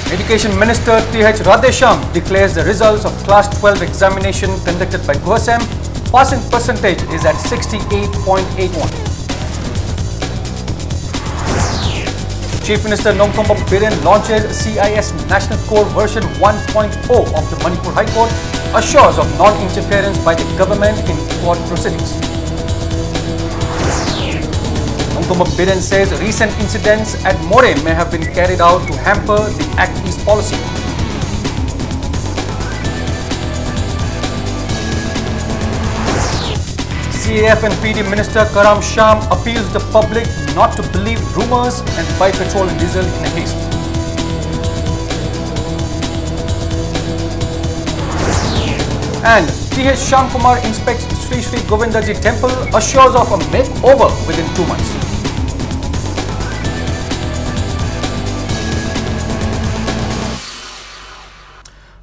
Education Minister T.H. Radhesham declares the results of Class 12 examination conducted by KOSEM. Passing percentage is at 68.81. Chief Minister Nongkombam Biren launches CIS National Core version 1.0 of the Manipur High Court, assures of non-interference by the government in court proceedings. Nongkombam Biren says recent incidents at More may have been carried out to hamper the Act East policy. CAF and PD Minister Karam Sham appeals the public not to believe rumours and buy petrol and diesel in a haste. And T.H. Shamkumar inspects Sri Sri Govindaji temple, assures of a makeover within 2 months.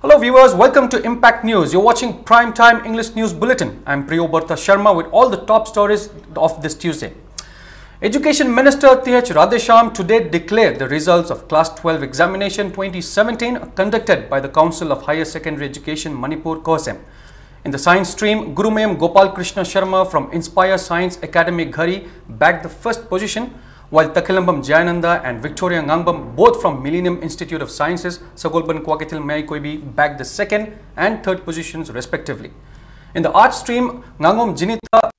Hello viewers, welcome to Impact News. You're watching Prime Time English News Bulletin. I'm Priyobarta Sharma with all the top stories of this Tuesday. Education Minister T.H. Radhesham today declared the results of Class 12 Examination 2017 conducted by the Council of Higher Secondary Education Manipur KOSEM. In the science stream, Gurumayam Gopal Krishna Sharma from Inspire Science Academy Ghari bagged the first position, while Takilambam Jayananda and Victoria Ngangbam, both from Millennium Institute of Sciences, Sagolban Kwakatil Maikoibi, bagged the second and third positions respectively. In the art stream, Ngangom Jinita,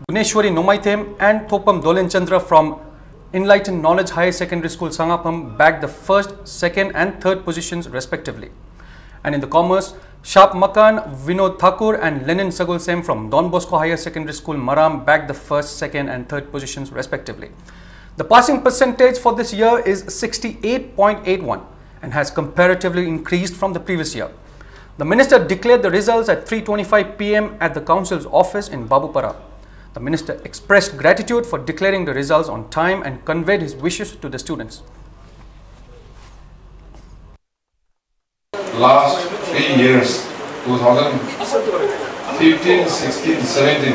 Guneshwari Nomaithem and Thopam Dolenchandra from Enlightened Knowledge Higher Secondary School Sangapam bagged the first, second and third positions respectively. And in the commerce, Shap Makan, Vinod Thakur and Lenin Sagolsem from Don Bosco Higher Secondary School Maram bagged the first, second and third positions respectively. The passing percentage for this year is 68.81 and has comparatively increased from the previous year. The minister declared the results at 3:25 p.m. at the council's office in Babupara. The minister expressed gratitude for declaring the results on time and conveyed his wishes to the students. Last 3 years, 2015, 16, 17,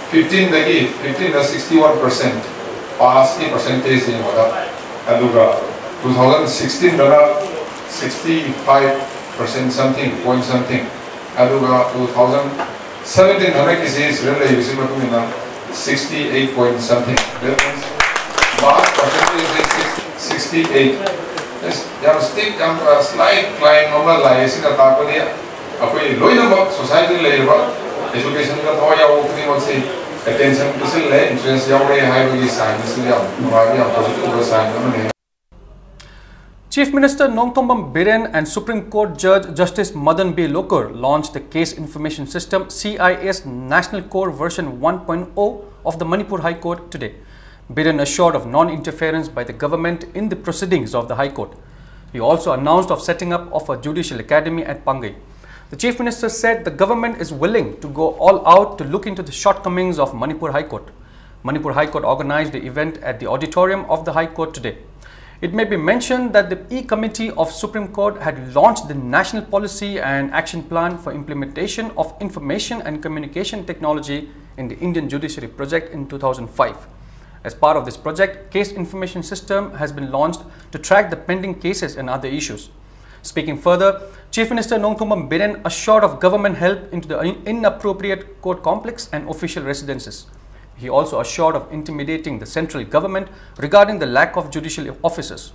15 is 61%. Pass percentage in Aduga 2016 65% something point something Aduga 2017 is really visible 68 point something. Pass percentage is 68. Yes, stick slight climb normal lies in a tapania. A society labor education attention to interest Chief Minister Nongkombam Biren and Supreme Court Judge Justice Madan B. Lokar launched the Case Information System CIS National Core version 1.0 of the Manipur High Court today. Biren assured of non-interference by the government in the proceedings of the High Court. He also announced of setting up of a judicial academy at Pangai. The Chief Minister said the government is willing to go all out to look into the shortcomings of Manipur High Court. Manipur High Court organized the event at the auditorium of the High Court today. It may be mentioned that the E-Committee of Supreme Court had launched the National Policy and Action Plan for Implementation of Information and Communication Technology in the Indian Judiciary Project in 2005. As part of this project, Case Information System has been launched to track the pending cases and other issues. Speaking further, Chief Minister Nongkombam Biren assured of government help into the inappropriate court complex and official residences. He also assured of intimidating the central government regarding the lack of judicial officers.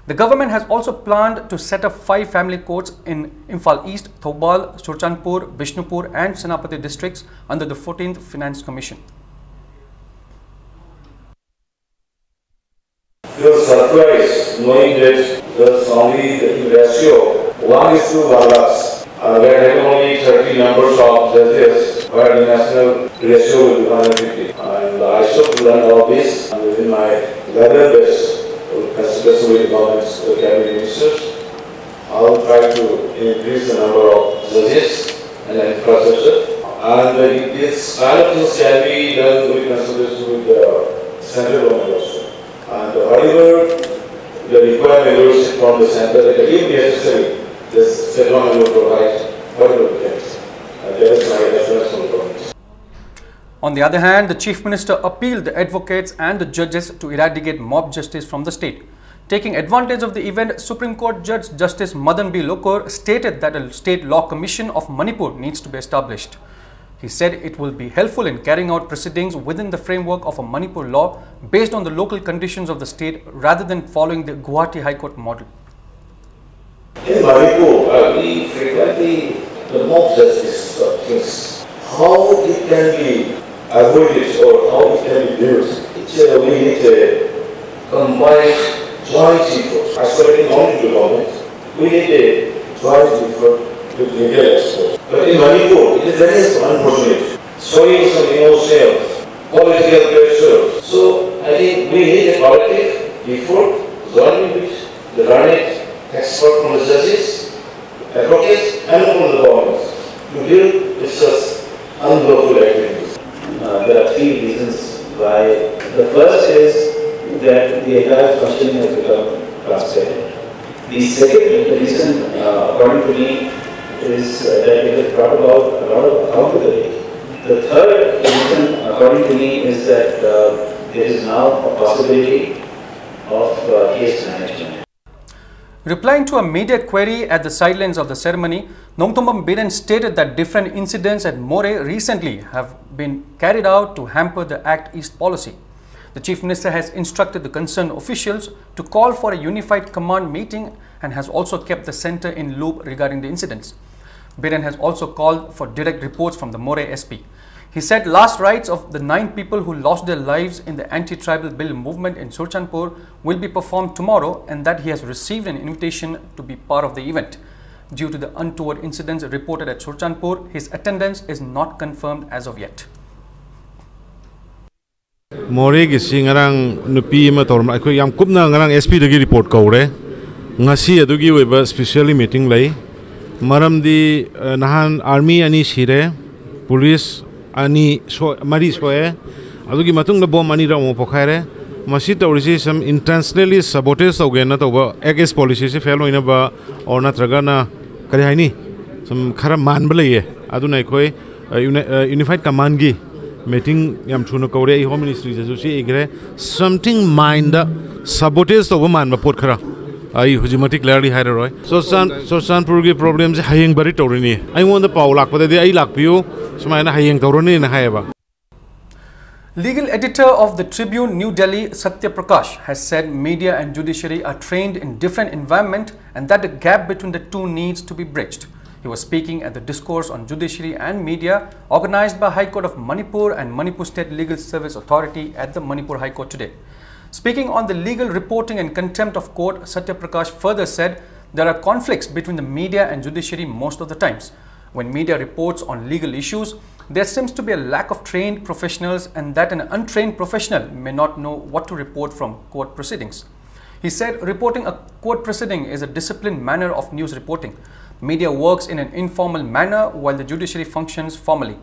The government has also planned to set up 5 family courts in Imphal East, Thoubal, Surchanpur, Bishnupur and Senapati districts under the 14th Finance Commission. You were surprised knowing that there's only the ratio 1:1 we are having only 30 numbers of judges, where the national ratio will be 150. And I should learn all this and within my level best, especially with government's cabinet ministers, I will try to increase the number of judges and infrastructure. And this kind of things can be done with consultation with the central government also. And whatever the required measures from the center, that if necessary, this central government will provide whatever we can. That is my reference from the government. On the other hand, the Chief Minister appealed the advocates and the judges to eradicate mob justice from the state. Taking advantage of the event, Supreme Court Judge Justice Madan B. Lokor stated that a state law commission of Manipur needs to be established. He said it will be helpful in carrying out proceedings within the framework of a Manipur law based on the local conditions of the state rather than following the Guwahati High Court model. In Manipur, we frequently the mob justice things. How it can be avoided or how it can be used. We need a combined joint effort, isolating only the government. We need a joint effort with legal experts. But in Manipur, it is very unfortunate. Showing some emotions, political pressure. So I think we need a collective effort, joining with the learned expert from the judges, advocates, and from the governments to deal with such unlawful activities. There are three reasons why. The first is that the entire questioning has become transparent. The second reason, according to me, is that it has brought about a lot of accountability. The third reason, according to me, is that there is now a possibility of case management. Replying to a media query at the sidelines of the ceremony, Nongthombam Biren stated that different incidents at More recently have been carried out to hamper the Act East policy. The Chief Minister has instructed the concerned officials to call for a unified command meeting and has also kept the centre in loop regarding the incidents. Biren has also called for direct reports from the More SP. He said last rites of the 9 people who lost their lives in the anti-tribal bill movement in Surchanpur will be performed tomorrow and that he has received an invitation to be part of the event. Due to the untoward incidents reported at Surchanpur, his attendance is not confirmed as of yet. More gi singarang nupi ma torma ko yam kupna ngarang SP dagi report kaure ngasi adugi weba specially meeting lai maram di nahan army ani sire police ani mari soe adugi matung da bom ani ra mo pokhaire masi tawrisi some intentionally sabotage tawgena tawba against policy se fail hoina ba or natraga na kari haini some khara man balaye aduna koi unified command gi meeting yam chuna kaure home ministry je si igre something mind sabotage to man ma pot khara ai hujimati clearly hair roy so sanpur gi problems hayeng bari tawrini I want the paw lak pada de ai lak piu sumaina hayeng tawroni na hayaba. Legal editor of the Tribune New Delhi, Satya Prakash, has said media and judiciary are trained in different environment and that the gap between the two needs to be bridged. He was speaking at the discourse on judiciary and media organized by High Court of Manipur and Manipur State Legal Service Authority at the Manipur High Court today. Speaking on the legal reporting and contempt of court, Satya Prakash further said there are conflicts between the media and judiciary most of the times. When media reports on legal issues, there seems to be a lack of trained professionals and that an untrained professional may not know what to report from court proceedings. He said reporting a court proceeding is a disciplined manner of news reporting. Media works in an informal manner while the judiciary functions formally.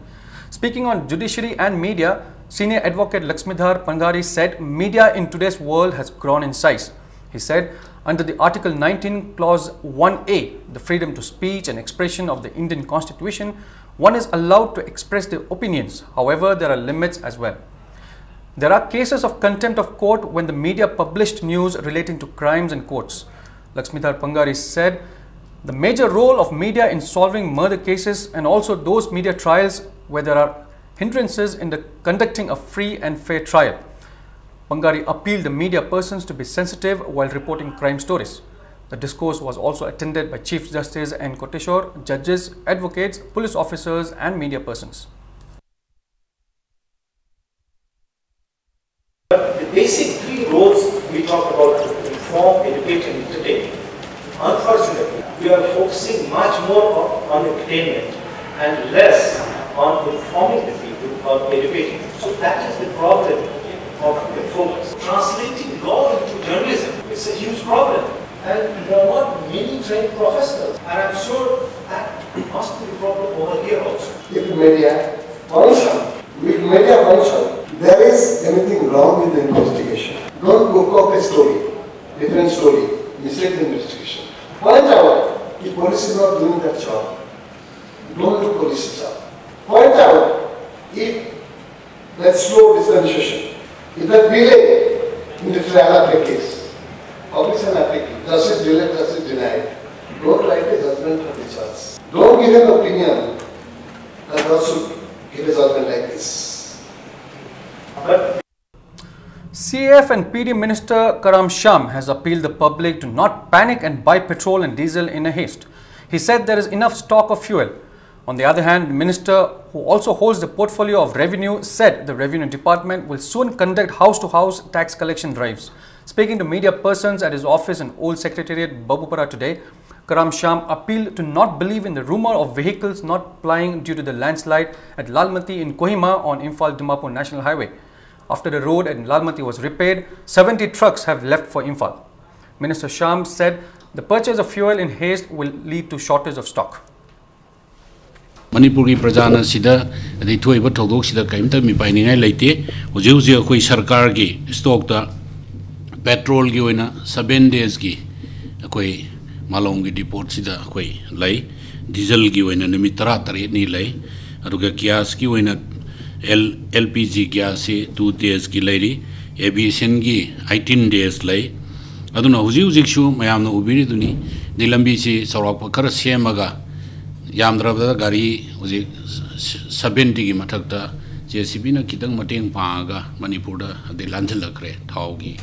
Speaking on judiciary and media, senior advocate Lakshmidhar Pangari said media in today's world has grown in size. He said under the Article 19 Clause 1A, the freedom to speech and expression of the Indian Constitution, one is allowed to express their opinions. However, there are limits as well. There are cases of contempt of court when the media published news relating to crimes in courts. Lakshmidhar Pangari said the major role of media in solving murder cases and also those media trials where there are hindrances in the conducting a free and fair trial. Pangari appealed the media persons to be sensitive while reporting crime stories. The discourse was also attended by Chief Justice N. Koteshwar, judges, advocates, police officers and media persons. The basic 3 roles we talk about to inform, educate and entertain. Unfortunately, we are focusing much more on entertainment and less on informing the people or educating them. So that is the problem of the focus. Translating law into journalism is a huge problem. And there are not many trained professionals. And I'm sure that must be a problem over here also. If media mention, there is anything wrong with the investigation. Don't book up a story, different story, mislead the investigation. Point out if police is not doing that job. Don't do police job. Point out if that slow dispensation, if that delay in the trial of the case, Officer applicant, justice delayed, justice denied. Don't write a judgment for the judge. Don't give an opinion and also give a judgment like this. But CAF and PD Minister Karam Sham has appealed the public to not panic and buy petrol and diesel in a haste. He said there is enough stock of fuel. On the other hand, the minister, who also holds the portfolio of revenue, said the revenue department will soon conduct house-to-house tax collection drives. Speaking to media persons at his office in Old Secretariat, Babupara today, Karam Sham appealed to not believe in the rumor of vehicles not plying due to the landslide at Lalmati in Kohima on Imphal-Dimapur National Highway. After the road at Lalmati was repaired, 70 trucks have left for Imphal. Minister Sham said the purchase of fuel in haste will lead to shortage of stock. Manipur ki prajana sida adi thoi ba thodok sida kaimta mi pai ningai leite hoje hoje akoi sarkar gi stock da petrol gi oina 7 days gi akoi malong gi depot sida akoi lai diesel gi oina nimi tara tare ni lai aduga gas gi oina LPG gas se 2 days gi lairi aviation gi 18 days lai aduna hoje hoje shu mayam na ubiri duni nilambi si sarak pa khara semaga Yamdrabda Gari was 70 Matakta, JCB Kitang Mating Panga, Manipur, the Lanjalakre, Taugi.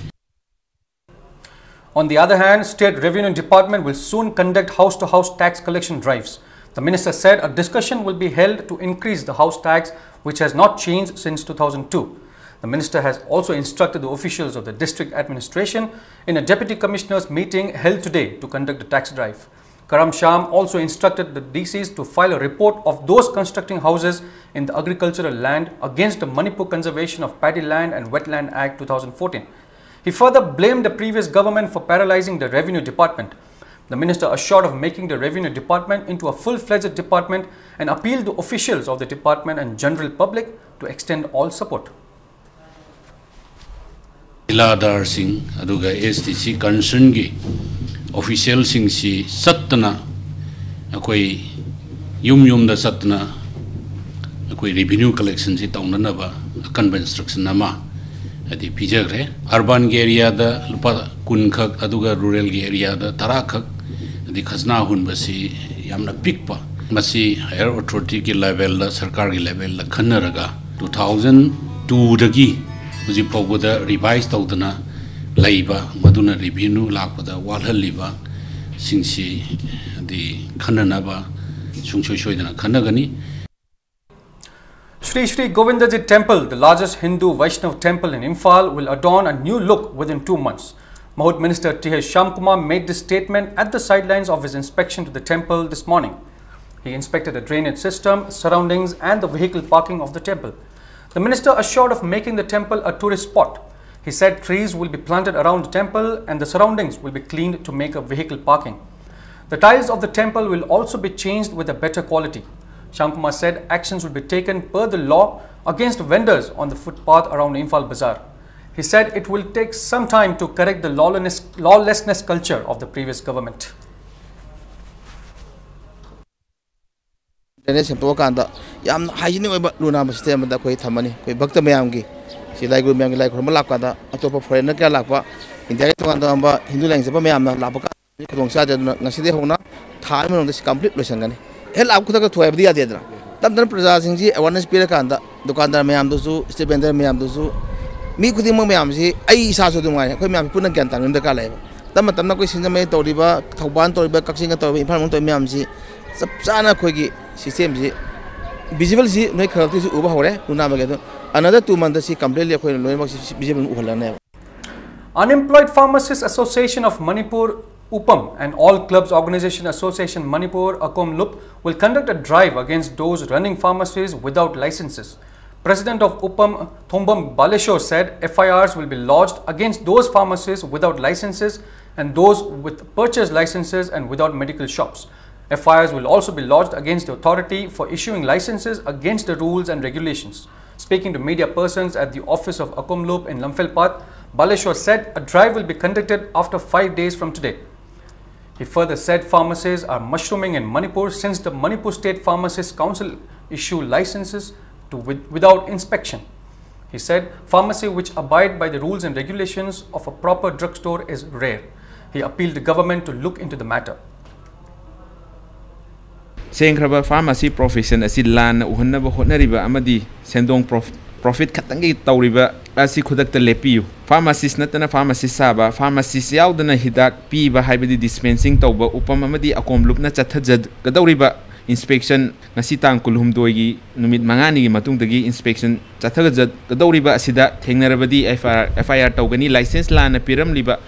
On the other hand, State Revenue Department will soon conduct house-to-house tax collection drives. The minister said a discussion will be held to increase the house tax, which has not changed since 2002. The minister has also instructed the officials of the district administration in a deputy commissioners meeting held today to conduct the tax drive. Karam Sham also instructed the DCs to file a report of those constructing houses in the agricultural land against the Manipur Conservation of Paddy Land and Wetland Act 2014. He further blamed the previous government for paralyzing the revenue department. The minister assured of making the revenue department into a full-fledged department and appealed to officials of the department and general public to extend all support. Iladar Singh, aduga STC concern gi official sing si satna akoi yum da satna akoi revenue collection si taunna ba akan instruction nama adi pijagre urban area da lupa kun khak aduga rural area da tara khak adi khazna hun basi yamna pikpa masi higher authority ki level da sarkar ki level da khanaraga 2002 dagi uji pawda revise tawdana Laiba, Maduna Ribinu, Lapada, Walhaliba, Singsi, the Kananaba, Sungshoidana Kanagani. Sri Sri Govindaji Temple, the largest Hindu Vaishnav temple in Imphal, will adorn a new look within 2 months. Mahut Minister T.H. Shamkumar made this statement at the sidelines of his inspection to the temple this morning. He inspected the drainage system, surroundings and the vehicle parking of the temple. The minister assured of making the temple a tourist spot. He said trees will be planted around the temple and the surroundings will be cleaned to make a vehicle parking. The tiles of the temple will also be changed with a better quality. Shamkumar said actions will be taken per the law against vendors on the footpath around Imphal Bazaar. He said it will take some time to correct the lawlessness culture of the previous government. Si lai guru memang lai kurang melak kada atau apa foreigner kaya lakpa India itu kan amba Hindu lain siapa memang lakpa kan kurang saja nasi deh hona thai menurut si complete losan kan hel aku tak tuai berdia dia dah tapi perjalanan singsi awareness pilih kan dah dukandar memang tu su street vendor memang tu su mi kuti memang si ai sahaja tu mengai kau memang pun nak gantar ni dekat lai tapi kau sinja memang tahu riba thauban tahu riba kaksinga tahu riba implement tahu memang si sana kau gi sistem si visible si mereka kalau tu si ubah orang guna begitu. Another 2 months he completely visible. Unemployed Pharmacists Association of Manipur UPAM and All Clubs Organization Association Manipur Akom Lup will conduct a drive against those running pharmacies without licenses. President of UPAM Thombam Baleshwar said FIRs will be lodged against those pharmacies without licenses and those with purchase licenses and without medical shops. FIRs will also be lodged against the authority for issuing licenses against the rules and regulations. Speaking to media persons at the office of Akom Lup in Lamphilpat, Baleshwar said a drive will be conducted after 5 days from today. He further said pharmacies are mushrooming in Manipur since the Manipur State Pharmacists Council issue licenses without inspection. He said pharmacy which abide by the rules and regulations of a proper drugstore is rare. He appealed the government to look into the matter. Sengkraba pharmacy profession asi lan uhannaba hotnariba amadi sendong profit khatangi tawriba asi khudakta lepiu pharmacist natana pharmacist saba pharmacist yaudana hidak piba haibadi dispensing tawba upam amadi akomlupna chathajad kadawriba inspection ngasi tang kulhum doigi numit mangani gi matungdagi inspection chathagajad kadawriba asida thengnarabadi FIR tawgani license lana piramliba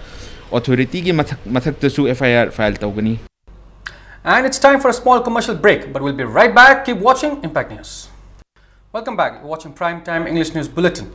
authority gi mathaktasu FIR file tawgani. And it's time for a small commercial break, but we'll be right back. Keep watching Impact News. Welcome back. You're watching Primetime English News Bulletin.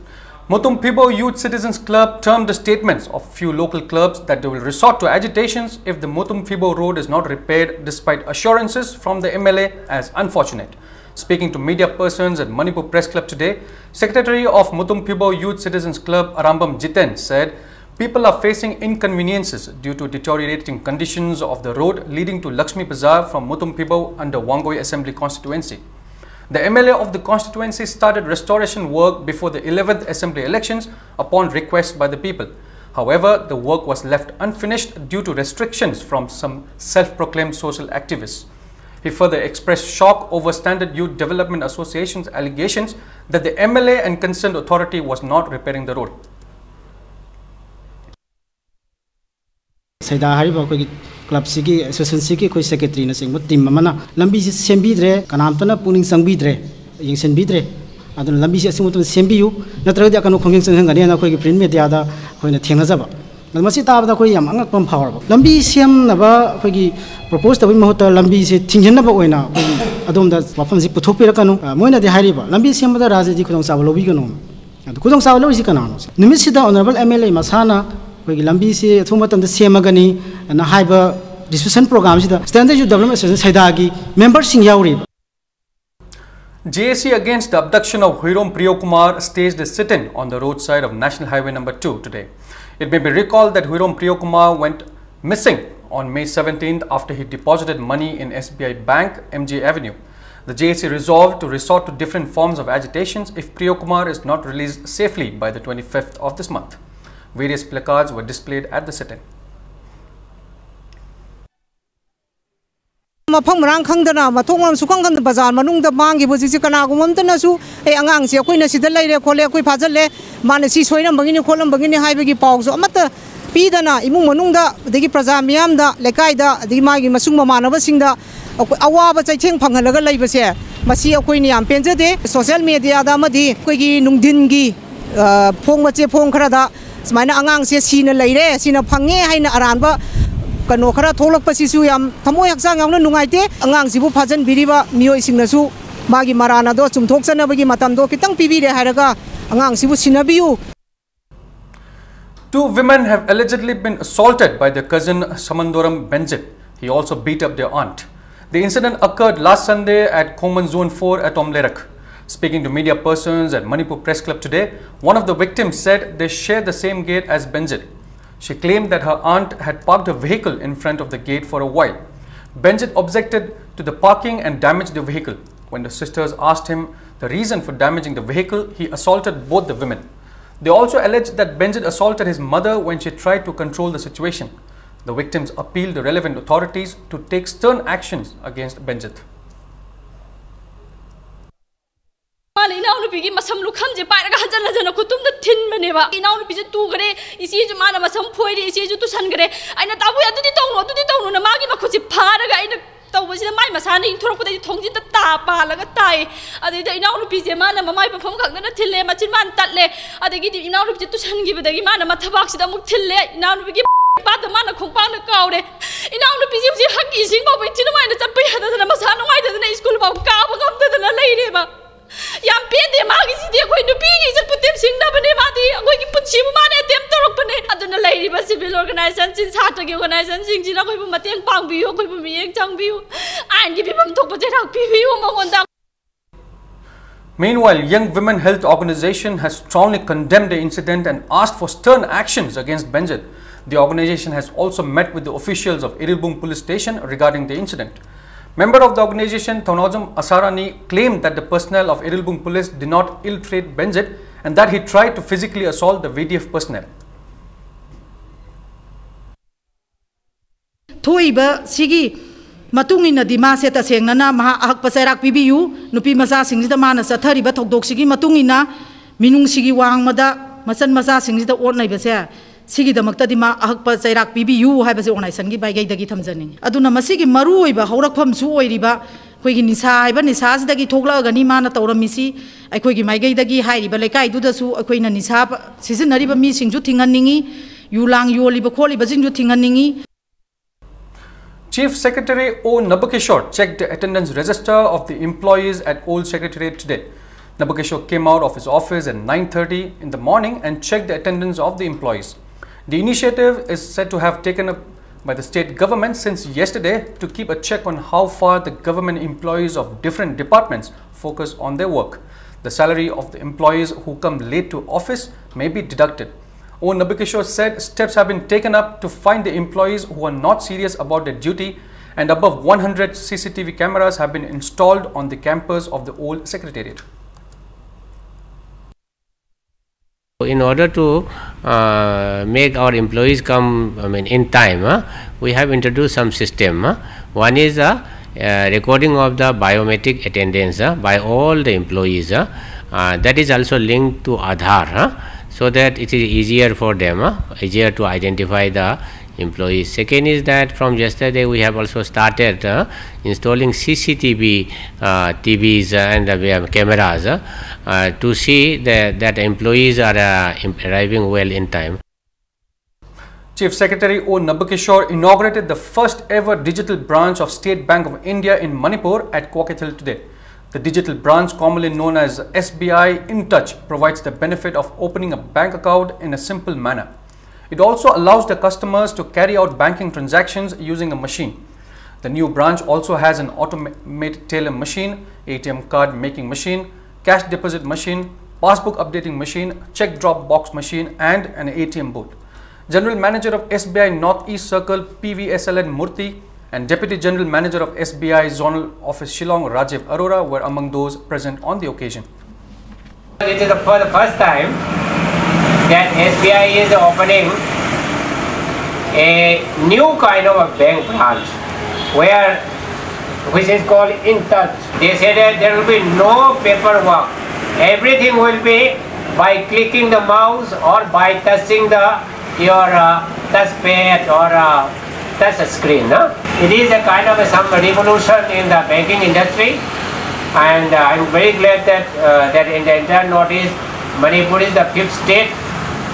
Mutum Pibo Youth Citizens Club termed the statements of few local clubs that they will resort to agitations if the Mutum Pibo road is not repaired, despite assurances from the MLA, as unfortunate. Speaking to media persons at Manipur Press Club today, Secretary of Mutum Pibo Youth Citizens Club Arambam Jiten said, people are facing inconveniences due to deteriorating conditions of the road leading to Lakshmi Bazaar from Mutum Pibo under Wangoi Assembly constituency. The MLA of the constituency started restoration work before the 11th Assembly elections upon request by the people. However, the work was left unfinished due to restrictions from some self-proclaimed social activists. He further expressed shock over Standard Youth Development Association's allegations that the MLA and concerned authority was not repairing the road. Saida hariba ko club sigi association sigi ko secretary na singmo team mana lambi si sembidre kanamtana puning sangbidre yeng senbidre adun lambi si asimutum sembiu natra dia kanu khongeng sang ngani na ko gi print media da ko na thengna jaba masi ta da ko yam angak pam power lambi sem na ba ko gi propose ta mahota lambi se thingjen na ba oina ko adom da wafam si puthok pira kanu moina de hariba lambi sem da raja ji khudong sa lobi kanu khudong sa lobi ji kana nimit sida honorable MLA masana we lambi se thuma tam semagani na haiba discussion program sida Standard Youth Development Association saidagi members sing yauri. JAC against the abduction of Huirom Priyokumar staged a sit-in on the roadside of National Highway number 2 today. It may be recalled that Huirom Priyokumar went missing on May 17th after he deposited money in SBI Bank, MJ Avenue. The JAC resolved to resort to different forms of agitations if Priyokumar is not released safely by the 25th of this month. Various placards were displayed at the sit-in. Mafang marang khangdana matongam sukang kan bazar manungda mangi boji kana gumamtana su angang si akoi na sida laire khole akoi phajalle mane si soinam bangini kholam bangini haibagi pawso amata pidana imung manungda degi praja miyam da lekai da degi magi masung mamanaba singda awaba chaitheng phanghalaga laibase masi akoi ni am penjade social media da madi koi gi nungdin gi phong mache phong khara da smaina angang se sina laire sina phange haina aranba kano khara tholak pasisu yam thamoi haksang yamna nungaite angang sibu phajan biriba mioi singnasu magi marana do chumthok chanabagi matam do kitang pibire hairaga angang sibu sinabiu. Two women have allegedly been assaulted by their cousin Samandoram Benjit. He also beat up their aunt. The incident occurred last Sunday at Khoman Zone 4 at Omlerak. Speaking to media persons at Manipur Press Club today, one of the victims said they share the same gate as Benjit. She claimed that her aunt had parked her vehicle in front of the gate for a while. Benjit objected to the parking and damaged the vehicle. When the sisters asked him the reason for damaging the vehicle, he assaulted both the women. They also alleged that Benjit assaulted his mother when she tried to control the situation. The victims appealed the relevant authorities to take stern actions against Benjit. Bigi masam lukham je pairaga hajana jana kutum da thin maneba inaw nu bije tu gare isi ju mana masam phoire isi ju tu san gare aina tabu ya tudi tawno na magi ma khuji pharaga aina tawbo sida mai masana in thorok da thongji da ta pa laga tai adi da inaw nu bije mana mamai pafam khang na thille machin man tatle adi gi inaw nu bije tu san gi badagi mana mathabak sida muk thille inaw nu bigi ba da mana khongpa na kaure inaw nu bije ji hakki sing ba bai chin mai na chappai hada na masana mai da na school ba ka ba ngam da na leire ba yam pende magi si dia koi nupi gi se putim sing da bane madi koi ki punchi mu mane tem torok bane aduna lairi ba civil organization sin satra gi organization sing jina koi bu mateng pang biu koi bu mieng chang biu an gi bi bam thok ba je rak pi biu mangon da. Meanwhile, Young Women Health Organization has strongly condemned the incident and asked for stern actions against Benjit. The organization has also met with the officials of Irilbung police station regarding the incident. Member of the organization, Thaunajam Asarani, claimed that the personnel of Irilbung police did not ill-treat Benjit and that he tried to physically assault the VDF personnel. thoiba sigi matung ina di ma se ta sengna na ma ahak pasairak pibiu nupi macha singida mana sathari ba thokdok sigi matung ina minung sigi wang mada masan macha singida on nai ba se sigi damakta di ma ahak pasairak pibiu hai ba se onai sangi bai gai dagi thamjani aduna masigi maru oiba haurakpham su oiriba koi gi nisa haiba nisa sidagi thokla gani mana tawramisi aikoi gi mai gai dagi hairiba lekai du da su aikoi na nisa sizinari ba mi singju thinganingi yulang yoliba kholiba jingju thinganingi. Chief Secretary O. Nabakishore checked the attendance register of the employees at Old Secretariat today. Nabakishore came out of his office at 9:30 in the morning and checked the attendance of the employees. The initiative is said to have taken up by the state government since yesterday to keep a check on how far the government employees of different departments focus on their work. The salary of the employees who come late to office may be deducted. O. Nabakishore said steps have been taken up to find the employees who are not serious about their duty, and above 100 CCTV cameras have been installed on the campus of the Old Secretariat. In order to make our employees come in time, we have introduced some system. One is recording of the biometric attendance by all the employees. That is also linked to Aadhaar, so that it is easier for them, easier to identify the employees. Second is that from yesterday we have also started installing CCTV TVs and cameras to see that employees are arriving well in time. Chief Secretary O. Nabakishore inaugurated the first ever digital branch of State Bank of India in Manipur at Kwakethil today. The digital branch, commonly known as SBI In Touch, provides the benefit of opening a bank account in a simple manner. It also allows the customers to carry out banking transactions using a machine. The new branch also has an automated teller machine, ATM card making machine, cash deposit machine, passbook updating machine, check drop box machine and an ATM booth. General Manager of SBI Northeast Circle PVSLN Murthy and Deputy General Manager of SBI Zonal Office Shillong Rajiv Arora were among those present on the occasion. It is for the first time that SBI is opening a new kind of a bank branch which is called In Touch. They say that there will be no paperwork. Everything will be by clicking the mouse or by touching your touchpad or touch screen. It is a kind of some revolution in the banking industry, and I'm very glad that in the entire Northeast, Manipur is the 5th state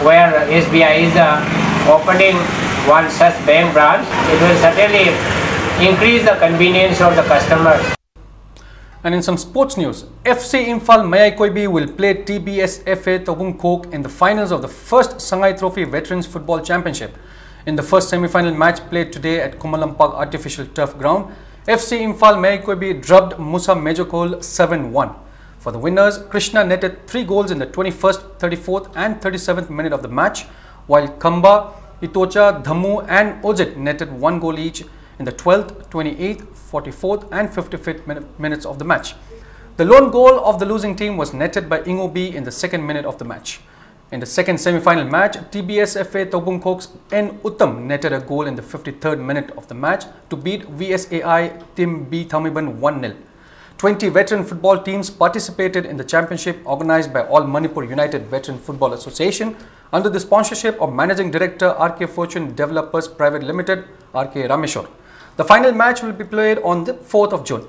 where SBI is opening one such bank branch. It will certainly increase the convenience of the customers. And in some sports news, FC Imphal Mayai Koibi will play TBS FA Tobung Kok in the finals of the first Sangai Trophy Veterans Football Championship. In the first semi-final match played today at Kumalampak Artificial Turf Ground, FC Imphal Mayai Koibi drubbed Musa Mejokol 7-1. For the winners, Krishna netted 3 goals in the 21st, 34th and 37th minute of the match, while Kamba, Itocha, Dhammu and Ojit netted 1 goal each in the 12th, 28th, 44th and 55th minutes of the match. The lone goal of the losing team was netted by Ingobi in the 2nd minute of the match. In the second semi-final match, TBS FA Tobung Kok's N. Uttam netted a goal in the 53rd minute of the match to beat VSAI Team B Thamiban 1-0. 20 veteran football teams participated in the championship organized by All Manipur United Veteran Football Association under the sponsorship of Managing Director RK Fortune Developers Private Limited, RK Rameshwar. The final match will be played on the 4th of June.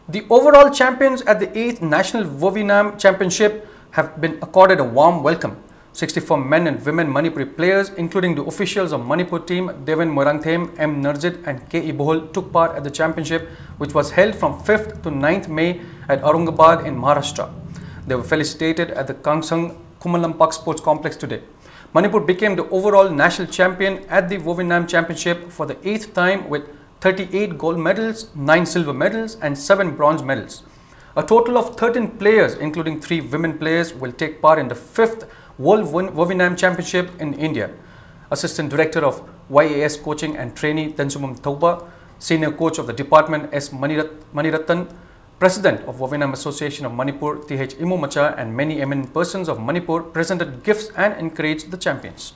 The overall champions at the 8th National Vovinam Championship have been accorded a warm welcome. 64 men and women Manipuri players, including the officials of Manipur team Deven Morangthem, M. Narjit and K. Ibohol, took part at the championship, which was held from 5th to 9th May at Aurangabad in Maharashtra. They were felicitated at the Kangsang Kumalampak Sports Complex today. Manipur became the overall national champion at the Vovinam Championship for the 8th time with 38 gold medals, 9 silver medals and 7 bronze medals. A total of 13 players, including 3 women players, will take part in the 5th World Vovinam Championship in India. Assistant Director of YAS Coaching and Trainee Tensumam Thauba, Senior Coach of the Department S. Manirattan, President of Wavinam Association of Manipur, Th Imumacha, and many eminent persons of Manipur presented gifts and encouraged the champions.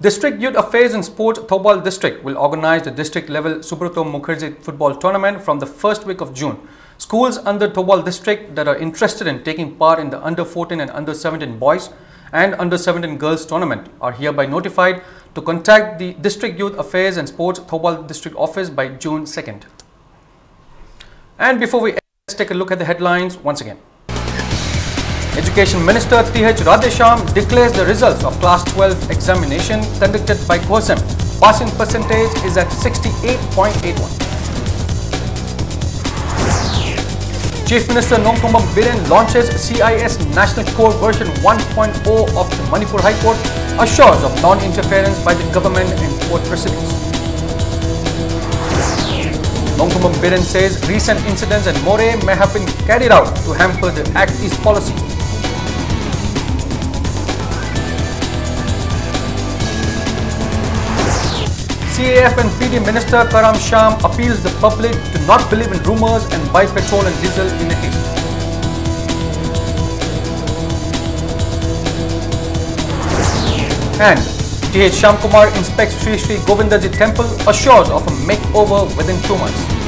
District Youth Affairs and Sport Thobal District will organize the district-level Subrato Mukherjee football tournament from the first week of June. Schools under Thobal District that are interested in taking part in the Under-14 and Under-17 boys and Under-17 girls tournament are hereby notified to contact the District Youth Affairs and Sports Thobal District Office by June 2nd. And before we end, let's take a look at the headlines once again. Education Minister Th Radhesham declares the results of Class 12 examination conducted by COSEM. Passing percentage is at 68.81. Chief Minister Nongkumbam Biren launches CIS National Core version 1.0 of the Manipur High Court, assures of non-interference by the government in court proceedings. Nongkumbam Biren says recent incidents at More may have been carried out to hamper the Act East policy. CAF and PD Minister Karam Sham appeals the public to not believe in rumours and buy petrol and diesel in a haste. And Th Shamkumar inspects Sri Sri Govindaji temple, assures of a makeover within 2 months.